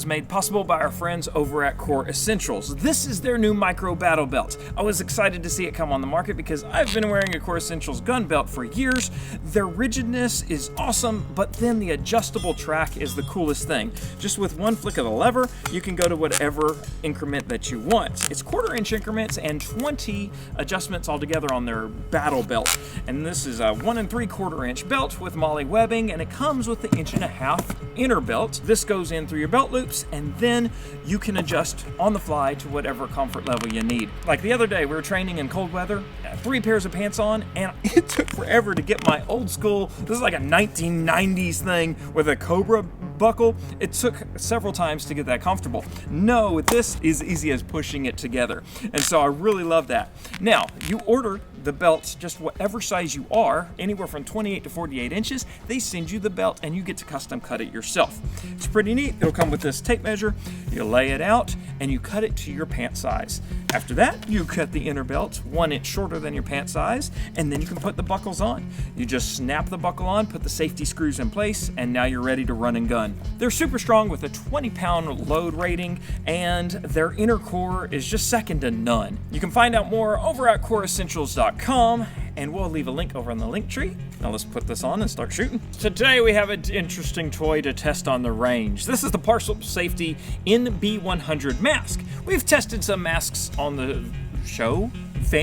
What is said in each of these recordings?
was made possible by our friends over at Core Essentials. This is their new micro battle belt. I was excited to see it come on the market because I've been wearing a Core Essentials gun belt for years. Their rigidness is awesome, but then the adjustable track is the coolest thing. Just with one flick of the lever, you can go to whatever increment that you want. It's 1/4 inch increments and 20 adjustments altogether on their battle belt. And this is a 1 3/4 inch belt with MOLLE webbing, and it comes with the 1.5 inch inner belt. This goes in through your belt loops, and then you can adjust on the fly to whatever comfort level you need. Like the other day, we were training in cold weather, 3 pairs of pants on, and it took forever to get my old school, this is like a 1990s thing with a Cobra buckle. It took several times to get that comfortable. No, this is easy as pushing it together. And so I really love that. Now, you order the belts just whatever size you are, anywhere from 28 to 48 inches, they send you the belt and you get to custom cut it yourself. It's pretty neat. It'll come with this tape measure. You lay it out and you cut it to your pant size. After that, you cut the inner belt 1 inch shorter than your pant size, and then you can put the buckles on. You just snap the buckle on, put the safety screws in place, and now you're ready to run and gun. They're super strong with a 20-pound load rating, and their inner core is just second to none. You can find out more over at coreessentials.com, and we'll leave a link over on the link tree. Now let's put this on and start shooting. Today we have an interesting toy to test on the range. This is the Parcil Safety NB100 mask. We've tested some masks on the show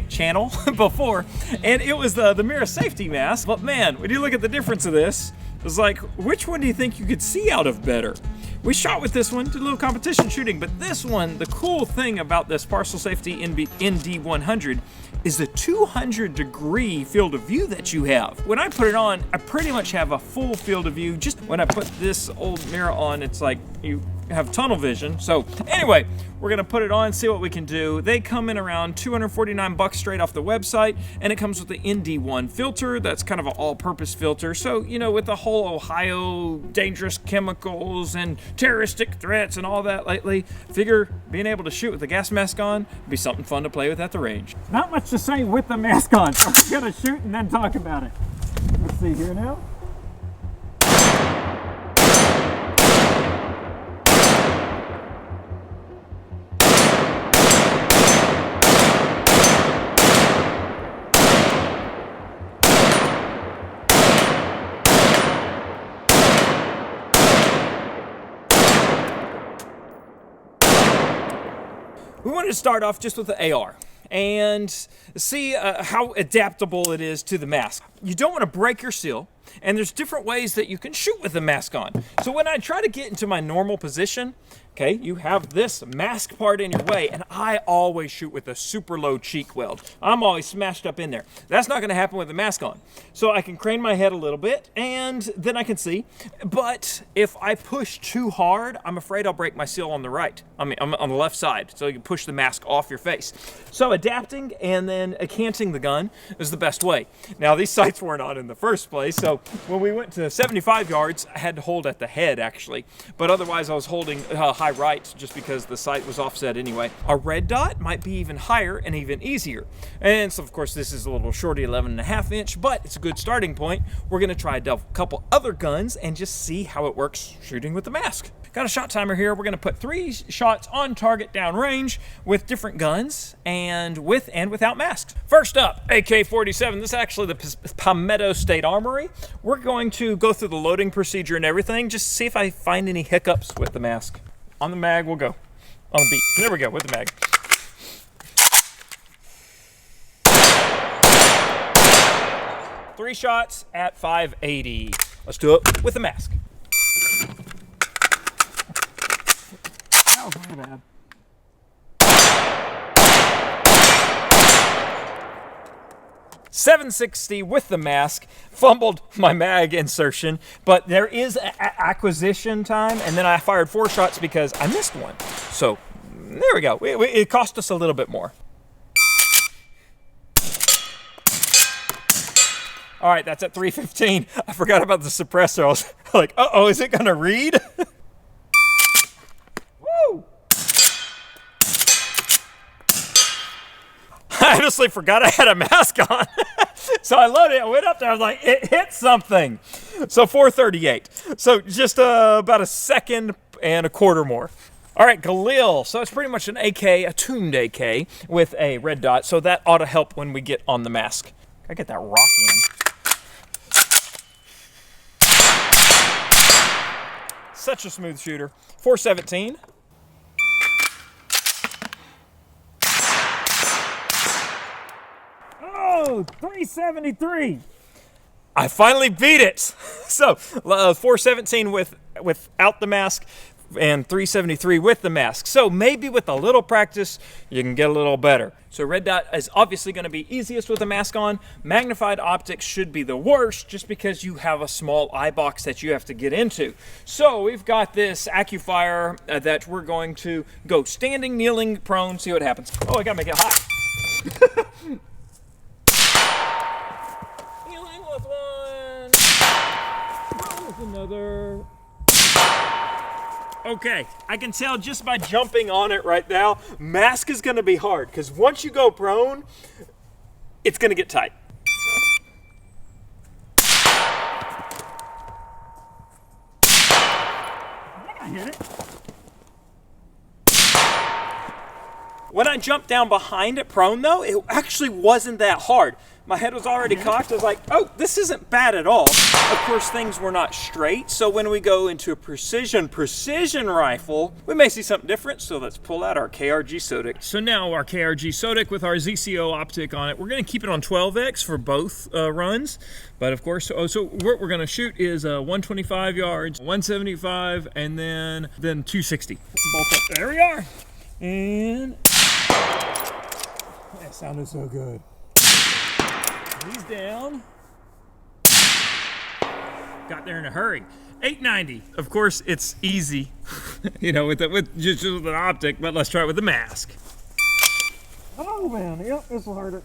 channel before, and it was the mirror safety mask. But man, when you look at the difference of this, it's like, which one do you think you could see out of better? We shot with this one, did a little competition shooting, but this one, the cool thing about this Parcil Safety ND100 is the 200-degree field of view that you have. When I put it on, I pretty much have a full field of view. Just when I put this old mirror on, it's like you have tunnel vision. So anyway, we're gonna put it on, see what we can do. They come in around $249 straight off the website, and it comes with the ND1 filter. That's kind of an all-purpose filter. So, you know, with the whole Ohio dangerous chemicals and terroristic threats and all that lately, figure being able to shoot with the gas mask on would be something fun to play with at the range. Not much to say with the mask on, so we're gonna shoot and then talk about it. Let's see here now. We wanted to start off just with the AR and see how adaptable it is to the mask. You don't want to break your seal, and there's different ways that you can shoot with the mask on. So when I try to get into my normal position, okay, you have this mask part in your way, and I always shoot with a super low cheek weld. I'm always smashed up in there. That's not gonna happen with the mask on. So I can crane my head a little bit, and then I can see. But if I push too hard, I'm afraid I'll break my seal on the right. I'm on the left side, so you can push the mask off your face. So adapting and then canting the gun is the best way. Now, these sights weren't on in the first place, so when we went to 75 yards, I had to hold at the head, actually. But otherwise, I was holding high right just because the sight was offset anyway. A red dot might be even higher and even easier. And so, of course, this is a little shorty 11.5 inch, but it's a good starting point. We're going to try a couple other guns and just see how it works shooting with the mask. Got a shot timer here. We're going to put 3 shots on target downrange with different guns and with and without masks. First up, AK-47. This is actually the Palmetto State Armory. We're going to go through the loading procedure and everything, just see if I find any hiccups with the mask. On the mag, we'll go. On the beat. There we go, with the mag. Three shots at 580. Let's do it with the mask. That was really bad. .760 with the mask. Fumbled my mag insertion, but there is acquisition time, and then I fired 4 shots because I missed one. So there we go. It cost us a little bit more. All right, that's at 315. I forgot about the suppressor. I was like, uh-oh, is it gonna read? Woo! I honestly forgot I had a mask on. So I loaded it, I went up there, I was like, it hit something. So 438. So just about a second and a quarter more. All right, Galil. So it's pretty much an AK, a tuned AK with a red dot. So that ought to help when we get on the mask. I get that rock in. Such a smooth shooter. 417. Oh, 373. I finally beat it. So 417 without the mask and 373 with the mask. So maybe with a little practice, you can get a little better. So red dot is obviously going to be easiest with a mask on. Magnified optics should be the worst just because you have a small eye box that you have to get into. So we've got this AccuFire that we're going to go standing, kneeling, prone, see what happens. Oh, I got to make it hot. Kneeling with one. Prone with another. Okay, I can tell just by jumping on it right now, mask is gonna be hard, because once you go prone, it's gonna get tight. I think I hit it. When I jumped down behind it prone though, it actually wasn't that hard. My head was already cocked. I was like, oh, this isn't bad at all. Of course, things were not straight. So when we go into a precision rifle, we may see something different. So let's pull out our KRG SOTIC. So now our KRG SOTIC with our ZCO optic on it. We're gonna keep it on 12X for both runs. But of course, so what we're gonna shoot is 125 yards, 175, and then 260. Both up. There we are. And That sounded so good. he's down. Got there in a hurry. 890. Of course, it's easy, you know, with an optic. But let's try it with the mask. Oh man, yep, this was harder.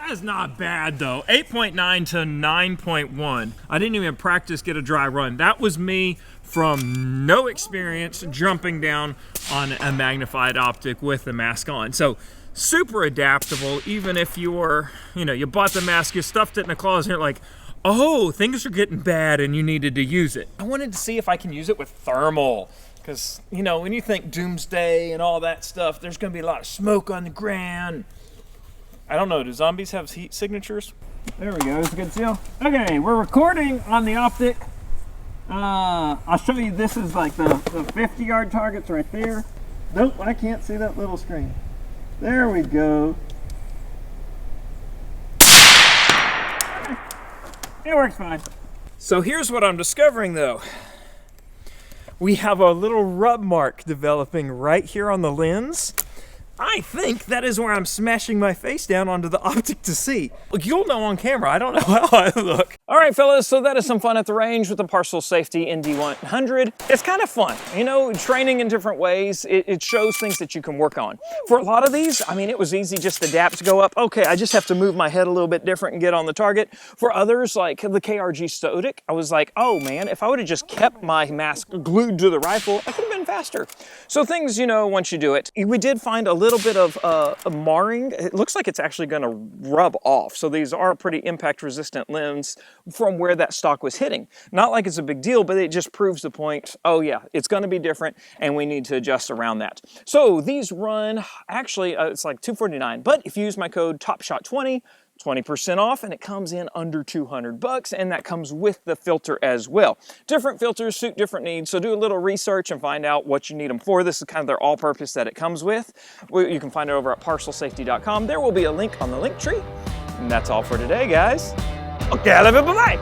That's not bad though. 8.9 to 9.1. I didn't even practice get a dry run. That was me from no experience jumping down on a magnified optic with the mask on. So super adaptable, even if you were, you bought the mask, you stuffed it in a closet, and you're like, oh, things are getting bad and you needed to use it. I wanted to see if I can use it with thermal. Because, when you think doomsday and all that stuff, there's going to be a lot of smoke on the ground. I don't know, do zombies have heat signatures? There we go, it's a good seal. Okay, we're recording on the optic. I'll show you, this is like the 50-yard targets right there. Nope, I can't see that little screen. There we go. It works fine. So here's what I'm discovering though. We have a little rub mark developing right here on the lens. I think that is where I'm smashing my face down onto the optic to see. Look, you'll know on camera, I don't know how I look. All right, fellas, so that is some fun at the range with the Parcil Safety ND100. It's kind of fun, training in different ways. It shows things that you can work on. For a lot of these, it was easy just to adapt to go up. Okay, I just have to move my head a little bit different and get on the target. For others, like the KRG SOTIC, I was like, oh man, if I would have just kept my mask glued to the rifle, I could have been faster. So things, once you do it, we did find a little bit of marring. It looks like it's actually going to rub off. So these are pretty impact resistant lens from where that stock was hitting. Not like it's a big deal, but it just proves the point. Oh yeah, it's going to be different and we need to adjust around that. So these run, actually it's like $249, but if you use my code TOPSHOT20, 20% off, and it comes in under $200, and that comes with the filter as well. Different filters suit different needs, so do a little research and find out what you need them for. This is kind of their all-purpose that it comes with. You can find it over at parcelsafety.com. There will be a link on the link tree. And that's all for today, guys. Okay, I love it, bye-bye.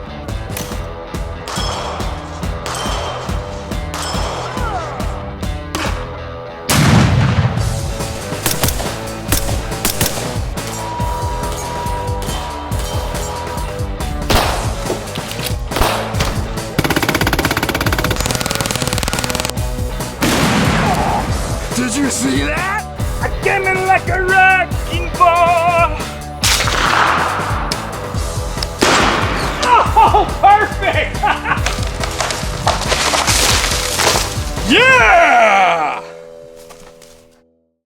Did you see that? I came in like a wrecking ball. Oh, perfect! Yeah!